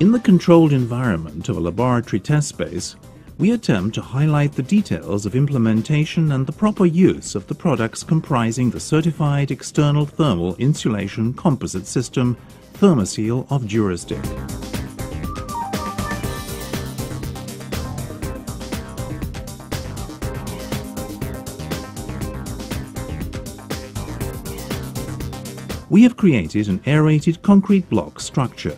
In the controlled environment of a laboratory test space, we attempt to highlight the details of implementation and the proper use of the products comprising the certified external thermal insulation composite system ThermoSeal of DUROSTICK. We have created an aerated concrete block structure.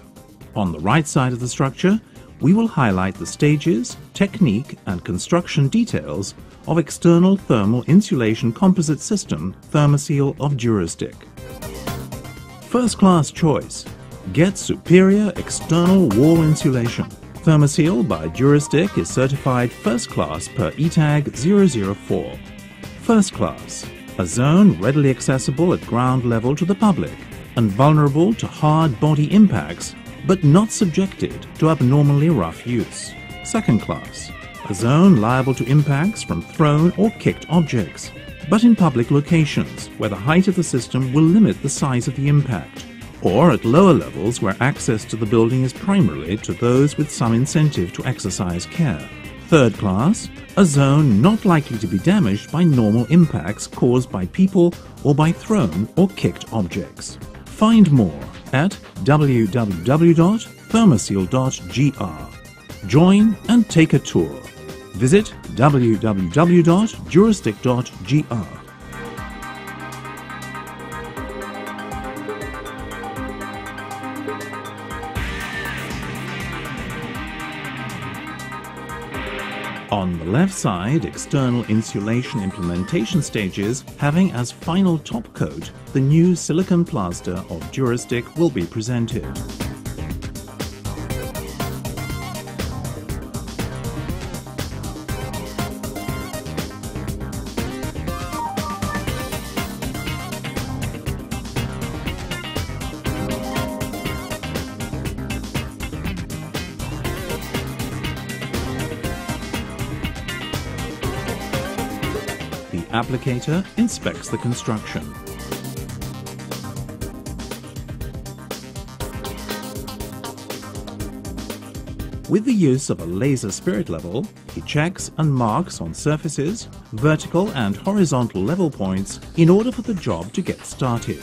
On the right side of the structure, we will highlight the stages, technique and construction details of external thermal insulation composite system ThermoSeal of DUROSTICK. First class choice. Get superior external wall insulation. ThermoSeal by DUROSTICK is certified first class per ETAG 004. First class. A zone readily accessible at ground level to the public and vulnerable to hard body impacts, but not subjected to abnormally rough use. Second class. A zone liable to impacts from thrown or kicked objects, but in public locations where the height of the system will limit the size of the impact, or at lower levels where access to the building is primarily to those with some incentive to exercise care. Third class. A zone not likely to be damaged by normal impacts caused by people or by thrown or kicked objects. Find more at www.thermoseal.gr. Join and take a tour. Visit www.DUROSTICK.gr. On the left side, external insulation implementation stages having as final top coat the new silicone plaster of DUROSTICK will be presented. The applicator inspects the construction. With the use of a laser spirit level, he checks and marks on surfaces, vertical and horizontal level points in order for the job to get started.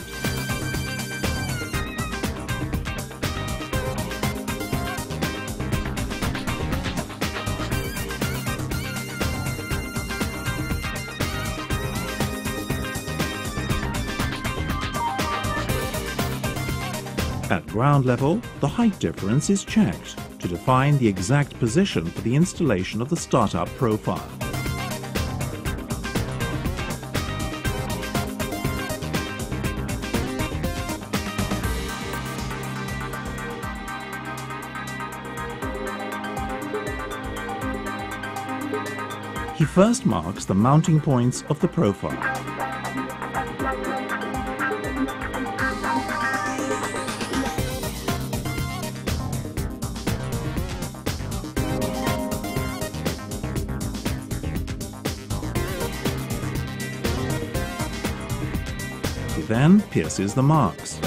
At ground level, the height difference is checked to define the exact position for the installation of the startup profile. He first marks the mounting points of the profile. He then pierces the marks.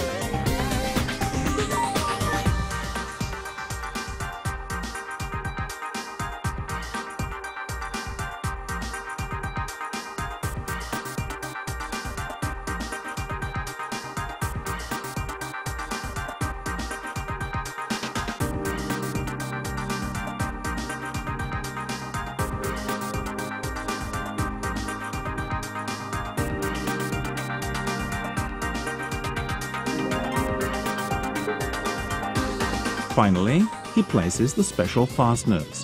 Finally, he places the special fasteners.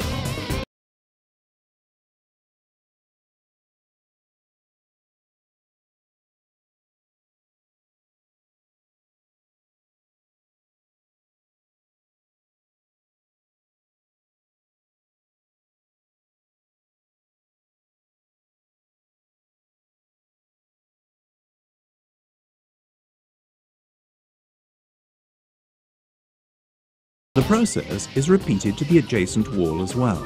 The process is repeated to the adjacent wall as well.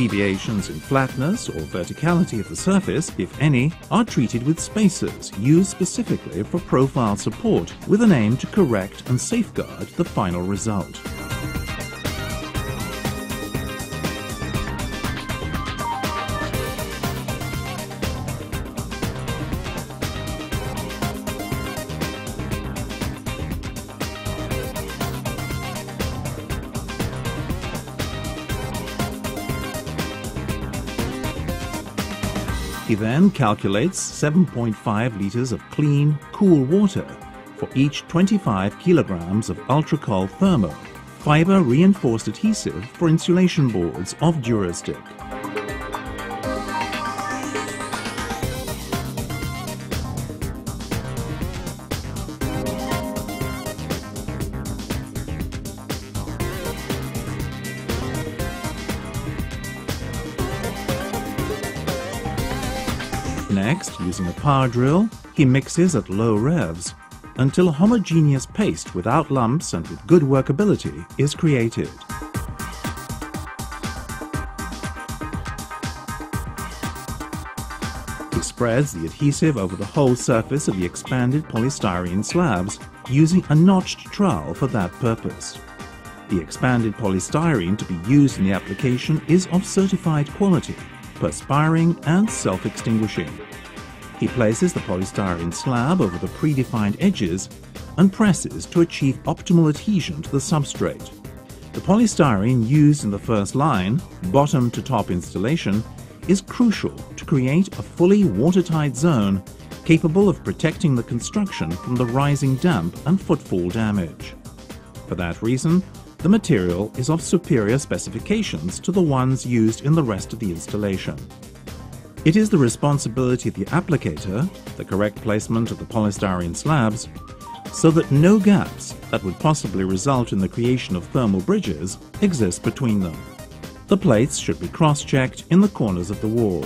Deviations in flatness or verticality of the surface, if any, are treated with spacers used specifically for profile support with an aim to correct and safeguard the final result. He then calculates 7.5 litres of clean, cool water for each 25 kilograms of ultra-cold thermo, fibre-reinforced adhesive for insulation boards of DUROSTICK. Next, using a power drill, he mixes at low revs until a homogeneous paste without lumps and with good workability is created. He spreads the adhesive over the whole surface of the expanded polystyrene slabs using a notched trowel for that purpose. The expanded polystyrene to be used in the application is of certified quality, perspiring and self-extinguishing. He places the polystyrene slab over the predefined edges and presses to achieve optimal adhesion to the substrate. The polystyrene used in the first line, bottom to top installation, is crucial to create a fully watertight zone capable of protecting the construction from the rising damp and footfall damage. For that reason, the material is of superior specifications to the ones used in the rest of the installation. It is the responsibility of the applicator, the correct placement of the polystyrene slabs, so that no gaps that would possibly result in the creation of thermal bridges exist between them. The plates should be cross-checked in the corners of the wall.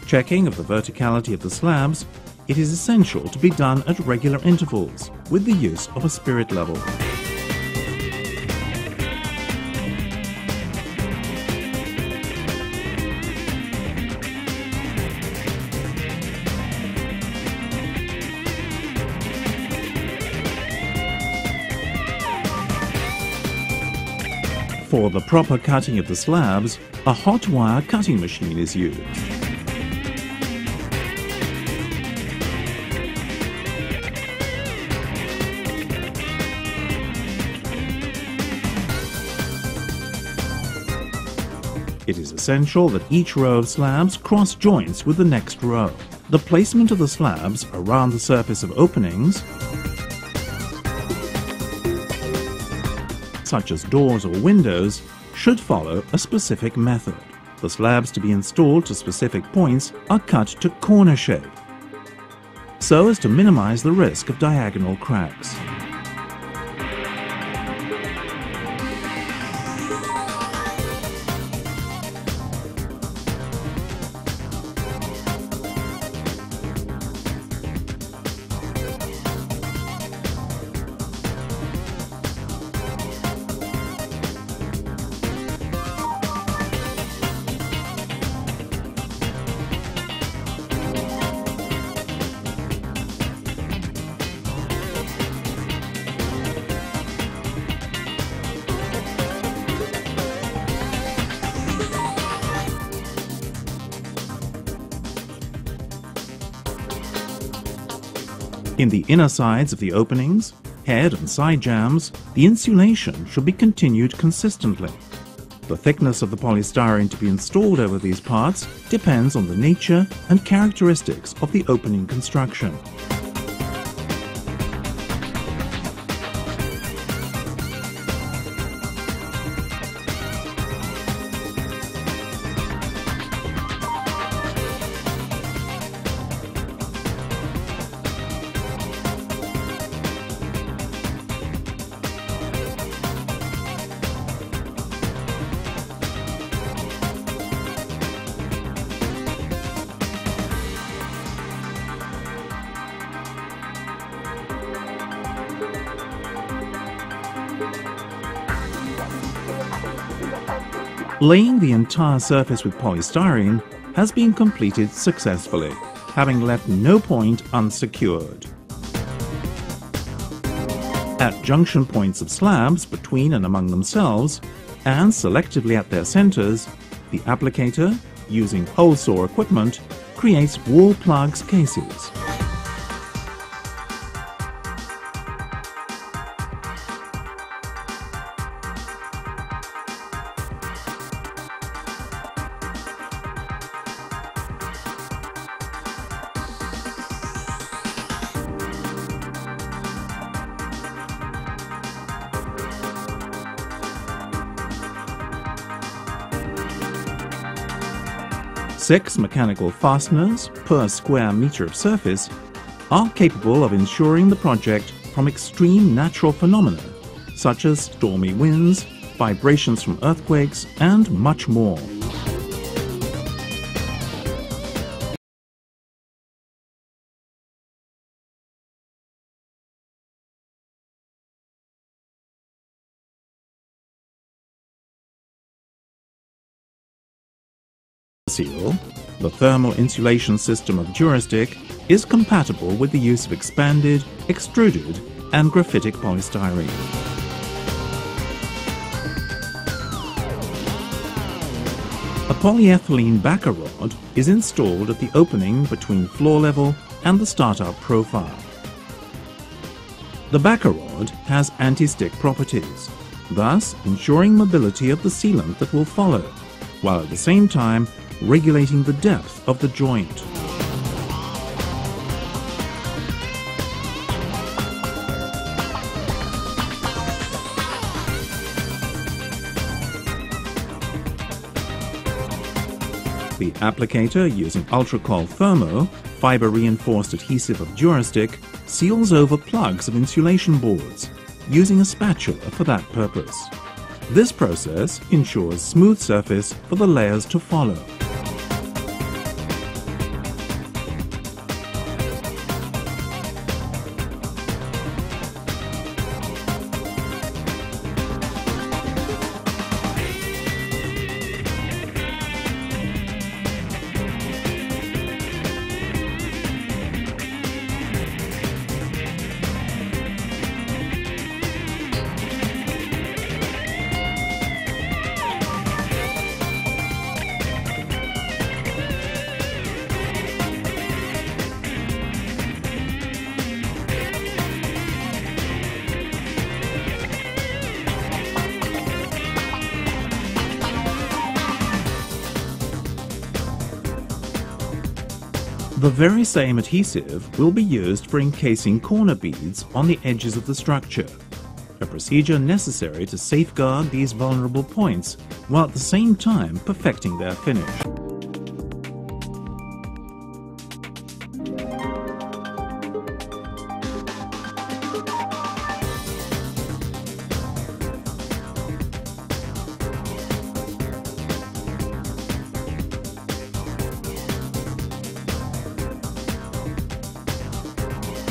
Checking of the verticality of the slabs, it is essential to be done at regular intervals with the use of a spirit level. For the proper cutting of the slabs, a hot wire cutting machine is used. It is essential that each row of slabs cross joints with the next row. The placement of the slabs around the surface of openings, such as doors or windows, should follow a specific method. The slabs to be installed to specific points are cut to corner shape, so as to minimize the risk of diagonal cracks. In the inner sides of the openings, head and side jambs, the insulation should be continued consistently. The thickness of the polystyrene to be installed over these parts depends on the nature and characteristics of the opening construction. Laying the entire surface with polystyrene has been completed successfully, having left no point unsecured. At junction points of slabs between and among themselves, and selectively at their centers, the applicator, using hole saw equipment, creates wall plugs cases. Six mechanical fasteners per square meter of surface are capable of ensuring the project from extreme natural phenomena such as stormy winds, vibrations from earthquakes, and much more. The thermal insulation system of DUROSTICK is compatible with the use of expanded, extruded, and graphitic polystyrene. A polyethylene backer rod is installed at the opening between floor level and the startup profile. The backer rod has anti-stick properties, thus ensuring mobility of the sealant that will follow, while at the same time regulating the depth of the joint. The applicator, using Ultracol Thermo, fiber-reinforced adhesive of DUROSTICK, seals over plugs of insulation boards, using a spatula for that purpose. This process ensures smooth surface for the layers to follow. The very same adhesive will be used for encasing corner beads on the edges of the structure, a procedure necessary to safeguard these vulnerable points while at the same time perfecting their finish.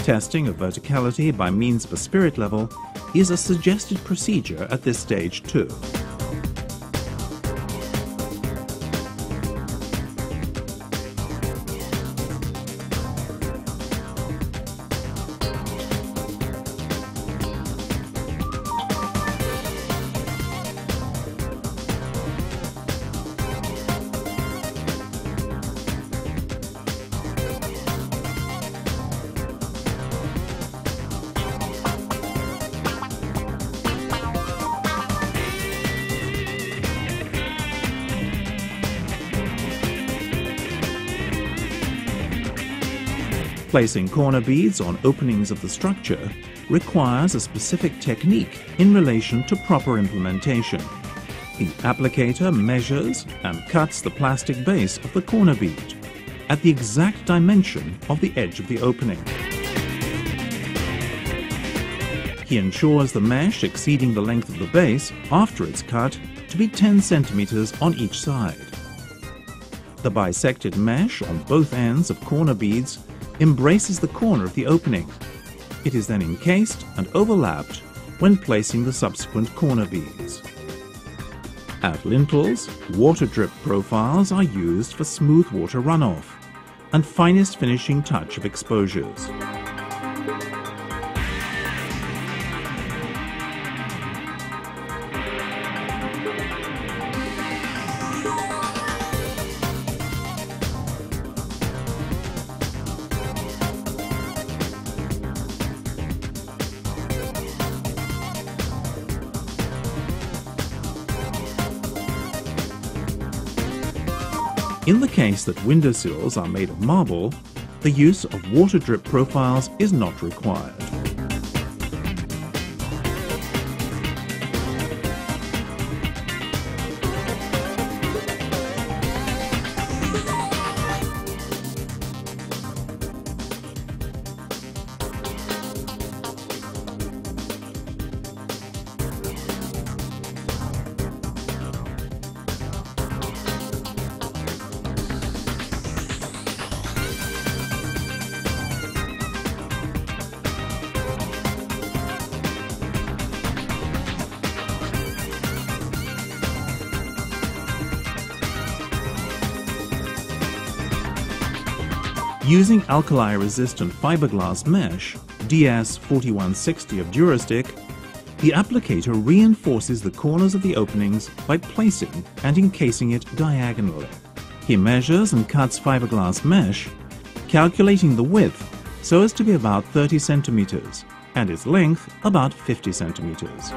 Testing of verticality by means of a spirit level is a suggested procedure at this stage too. Placing corner beads on openings of the structure requires a specific technique in relation to proper implementation. The applicator measures and cuts the plastic base of the corner bead at the exact dimension of the edge of the opening. He ensures the mesh exceeding the length of the base after it's cut to be 10 centimeters on each side. The bisected mesh on both ends of corner beads embraces the corner of the opening. It is then encased and overlapped when placing the subsequent corner beads. At lintels, water drip profiles are used for smooth water runoff and finest finishing touch of exposures. In the case that windowsills are made of marble, the use of water drip profiles is not required. Using alkali-resistant fiberglass mesh, DS4160 of DUROSTICK, the applicator reinforces the corners of the openings by placing and encasing it diagonally. He measures and cuts fiberglass mesh, calculating the width so as to be about 30 centimeters and its length about 50 centimeters.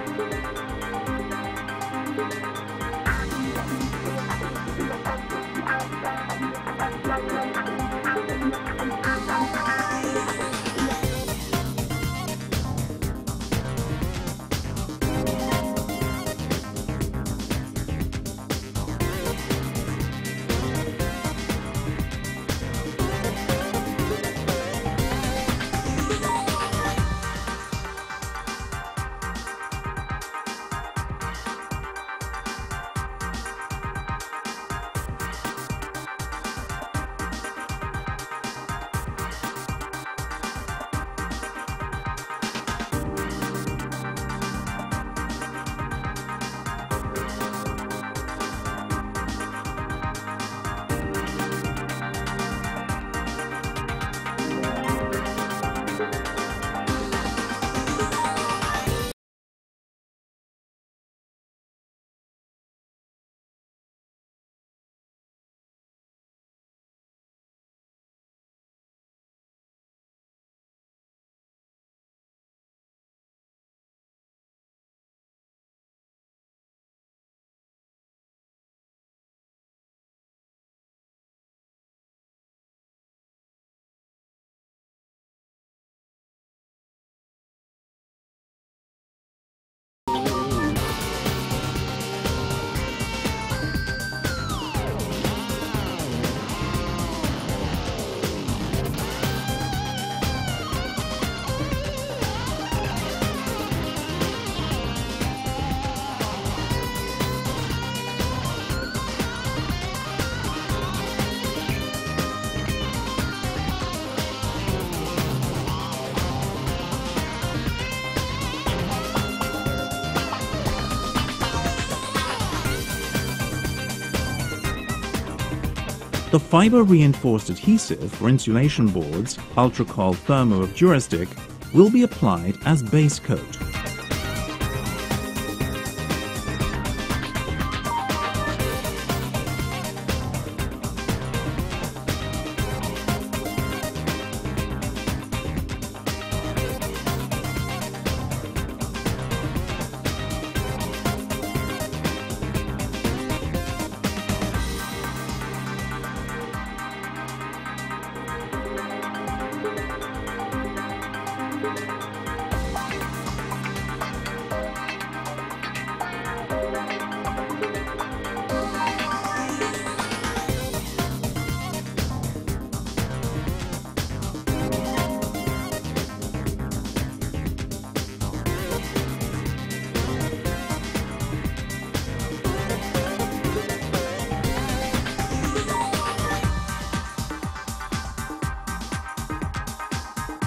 The fiber-reinforced adhesive for insulation boards, Ultracol Thermo of DUROSTICK, will be applied as base coat.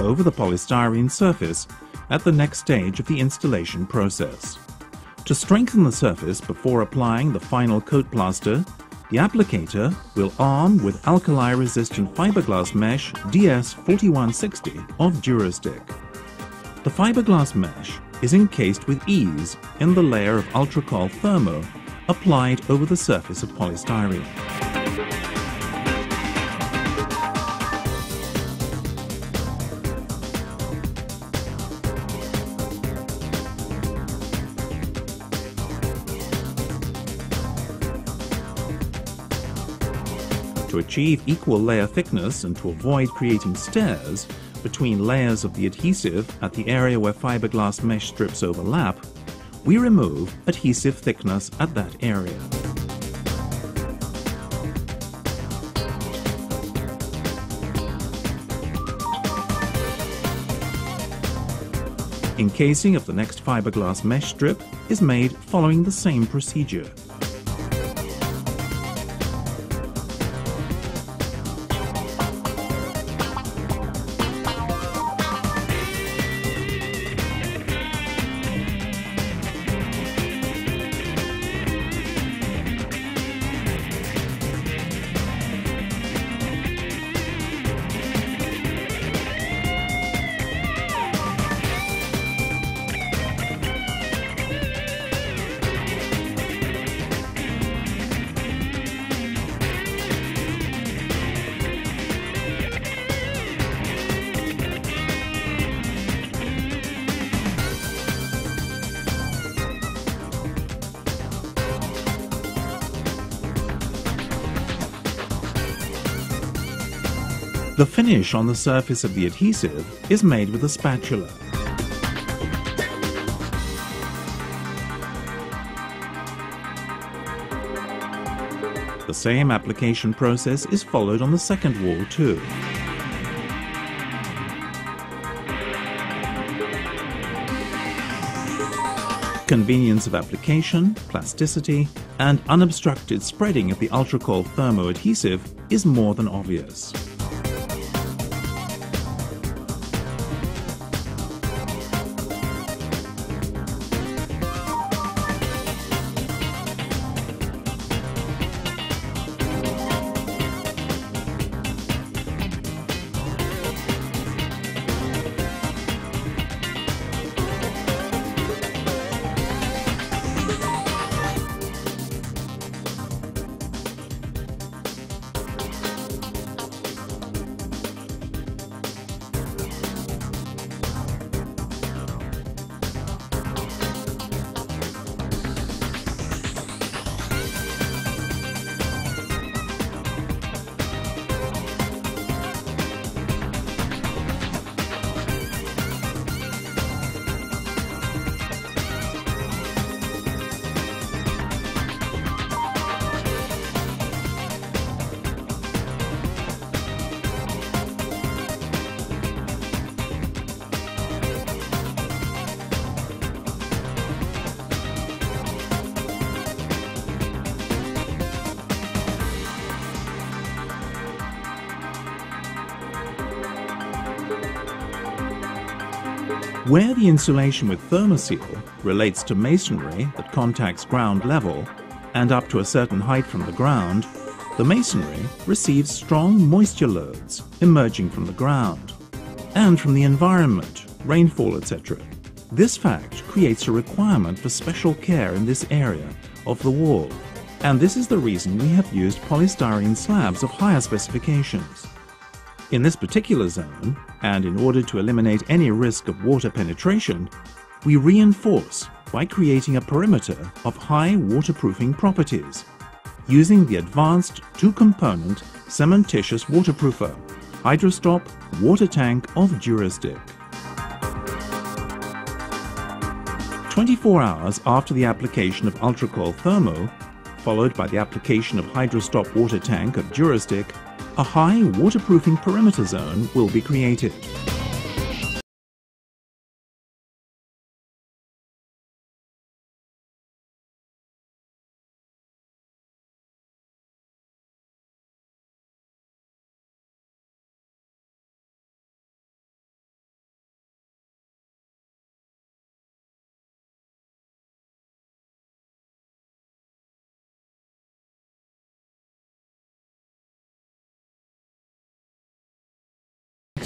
Over the polystyrene surface at the next stage of the installation process. To strengthen the surface before applying the final coat plaster, the applicator will arm with alkali-resistant fiberglass mesh DS4160 of DUROSTICK. The fiberglass mesh is encased with ease in the layer of ultracold thermo applied over the surface of polystyrene. To achieve equal layer thickness and to avoid creating stairs between layers of the adhesive at the area where fiberglass mesh strips overlap, we remove adhesive thickness at that area. Encasing of the next fiberglass mesh strip is made following the same procedure. The finish on the surface of the adhesive is made with a spatula. The same application process is followed on the second wall too. Convenience of application, plasticity, and unobstructed spreading of the ultracold thermo adhesive is more than obvious. Where the insulation with ThermoSeal relates to masonry that contacts ground level and up to a certain height from the ground, the masonry receives strong moisture loads emerging from the ground and from the environment, rainfall, etc. This fact creates a requirement for special care in this area of the wall, and this is the reason we have used polystyrene slabs of higher specifications. In this particular zone, and in order to eliminate any risk of water penetration, we reinforce by creating a perimeter of high waterproofing properties, using the advanced two-component cementitious waterproofer, Hydrostop water tank of DUROSTICK. 24 hours after the application of ultracold thermo, followed by the application of Hydrostop water tank of DUROSTICK, a high waterproofing perimeter zone will be created.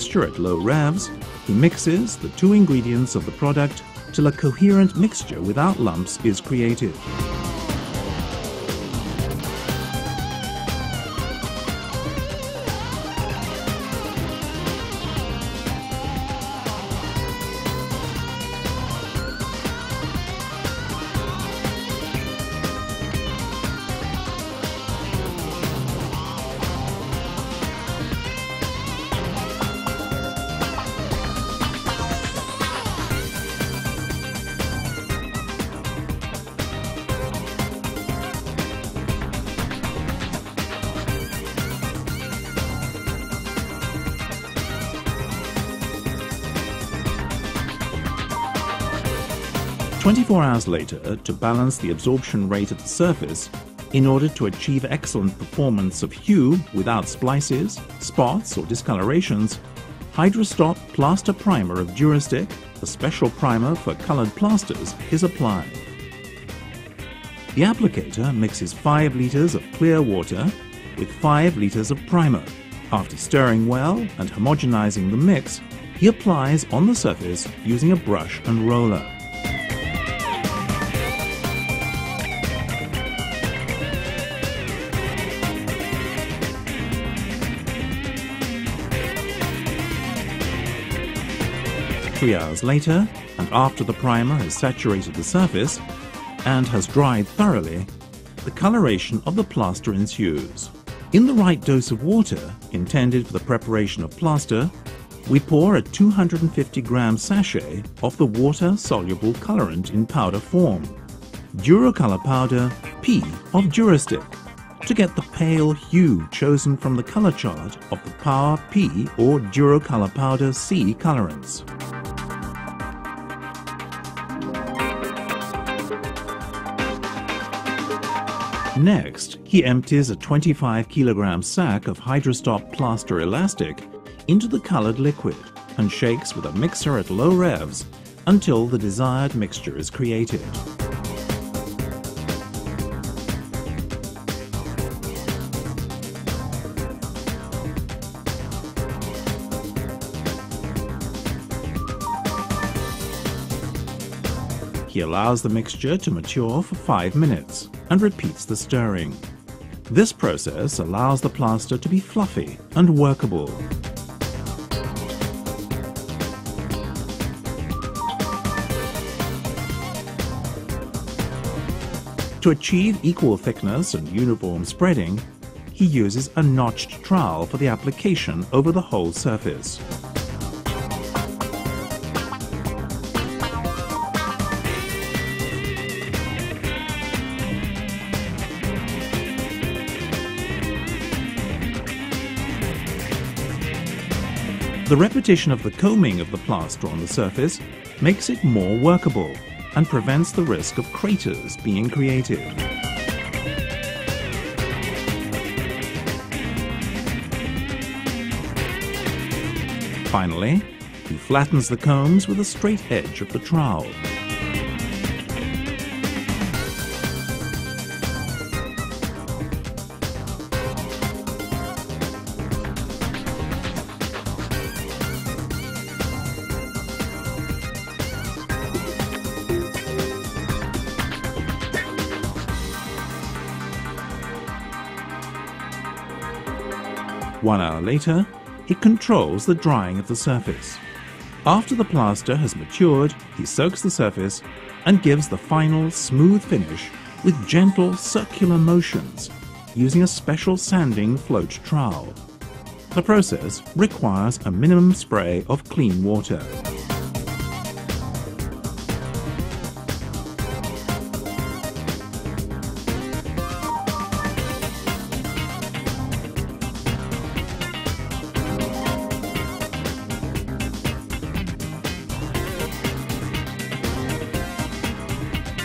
mixture at low revs, he mixes the two ingredients of the product till a coherent mixture without lumps is created. "24 hours later, to balance the absorption rate at the surface, in order to achieve excellent performance of hue without splices, spots or discolorations, Hydrostop Plaster Primer of DUROSTICK, a special primer for colored plasters, is applied. The applicator mixes 5 liters of clear water with 5 liters of primer. After stirring well and homogenizing the mix, he applies on the surface using a brush and roller. Three hours later, and after the primer has saturated the surface and has dried thoroughly, the coloration of the plaster ensues. In the right dose of water, intended for the preparation of plaster, we pour a 250-gram sachet of the water-soluble colorant in powder form, Durocolor Powder P of DUROSTICK, to get the pale hue chosen from the color chart of the Power P or Durocolor Powder C colorants. Next, he empties a 25-kilogram sack of Hydrostop Plaster Elastic into the colored liquid and shakes with a mixer at low revs until the desired mixture is created. He allows the mixture to mature for 5 minutes and repeats the stirring. This process allows the plaster to be fluffy and workable. To achieve equal thickness and uniform spreading, he uses a notched trowel for the application over the whole surface. The repetition of the combing of the plaster on the surface makes it more workable and prevents the risk of craters being created. Finally, he flattens the combs with a straight edge of the trowel. One hour later, he controls the drying of the surface. After the plaster has matured, he soaks the surface and gives the final smooth finish with gentle circular motions using a special sanding float trowel. The process requires a minimum spray of clean water.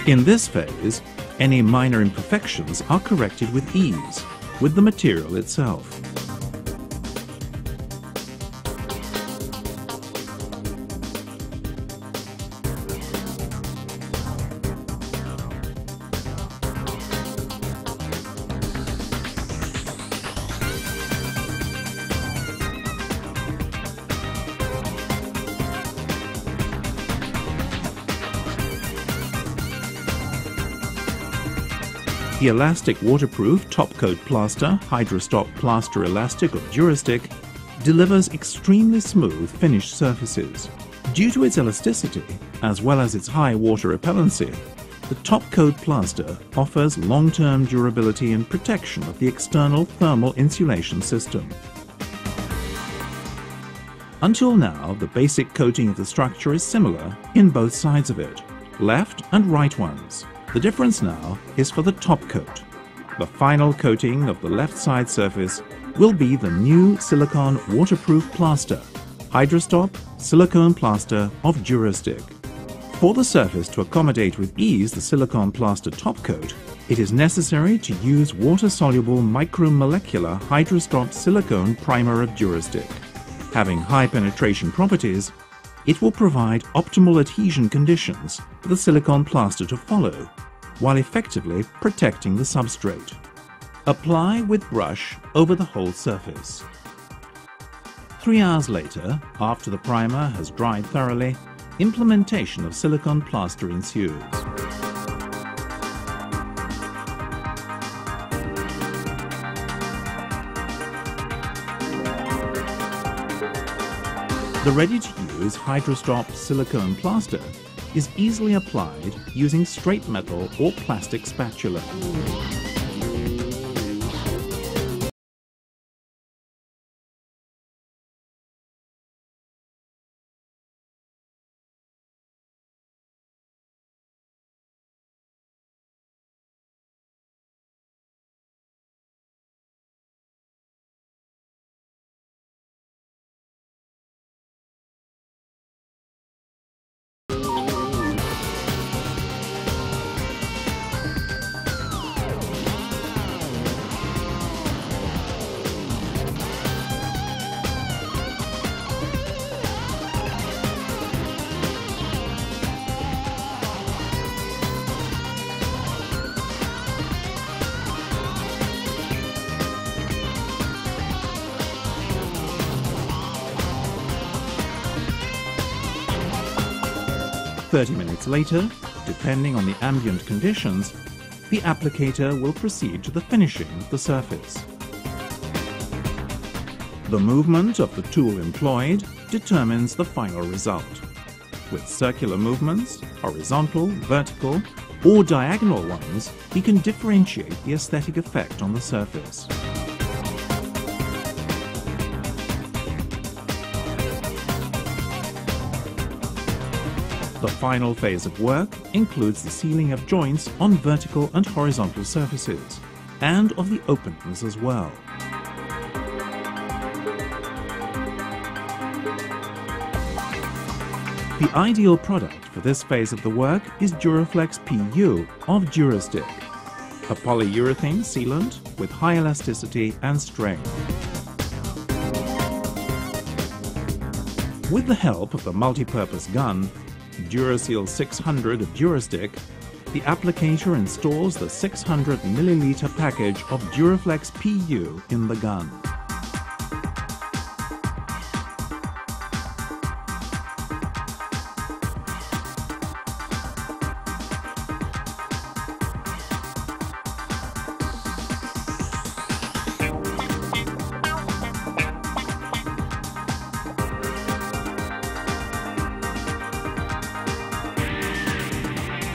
In this phase, any minor imperfections are corrected with ease with the material itself. The elastic waterproof topcoat plaster, Hydrostop Plaster Elastic of DUROSTICK, delivers extremely smooth finished surfaces. Due to its elasticity, as well as its high water repellency, the topcoat plaster offers long-term durability and protection of the external thermal insulation system. Until now, the basic coating of the structure is similar in both sides of it, left and right ones. The difference now is for the topcoat. The final coating of the left side surface will be the new silicone waterproof plaster, Hydrostop Silicone Plaster of DUROSTICK. For the surface to accommodate with ease the silicone plaster topcoat, it is necessary to use water-soluble micromolecular Hydrostop silicone primer of DUROSTICK. Having high penetration properties, it will provide optimal adhesion conditions for the silicone plaster to follow, while effectively protecting the substrate. Apply with brush over the whole surface. 3 hours later, after the primer has dried thoroughly, implementation of silicone plaster ensues. The ready-to-use Hydrostop silicone plaster is easily applied using straight metal or plastic spatula. "30 minutes later, depending on the ambient conditions, the applicator will proceed to the finishing of the surface. The movement of the tool employed determines the final result. With circular movements, horizontal, vertical, or diagonal ones, he can differentiate the aesthetic effect on the surface. The final phase of work includes the sealing of joints on vertical and horizontal surfaces, and of the openings as well. The ideal product for this phase of the work is Duroflex PU of DUROSTICK, a polyurethane sealant with high elasticity and strength. With the help of the multi-purpose gun, DUROSEAL 600 of DUROSTICK, the applicator installs the 600 milliliter package of Duroflex PU in the gun.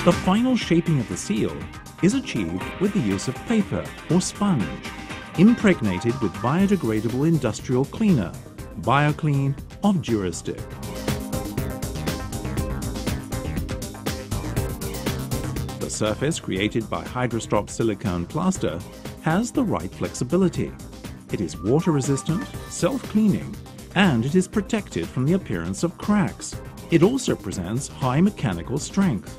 The final shaping of the seal is achieved with the use of paper or sponge, impregnated with biodegradable industrial cleaner, BioClean of DUROSTICK. The surface created by Hydrostop Silicone Plaster has the right flexibility. It is water-resistant, self-cleaning, and it is protected from the appearance of cracks. It also presents high mechanical strength.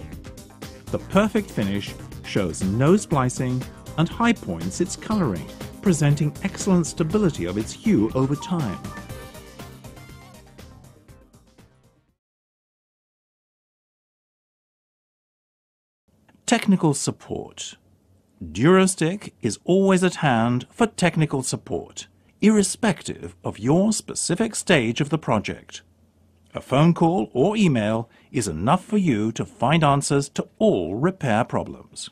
The perfect finish shows no splicing and high points its coloring, presenting excellent stability of its hue over time. Technical support. DUROSTICK is always at hand for technical support, irrespective of your specific stage of the project. A phone call or email is enough for you to find answers to all repair problems.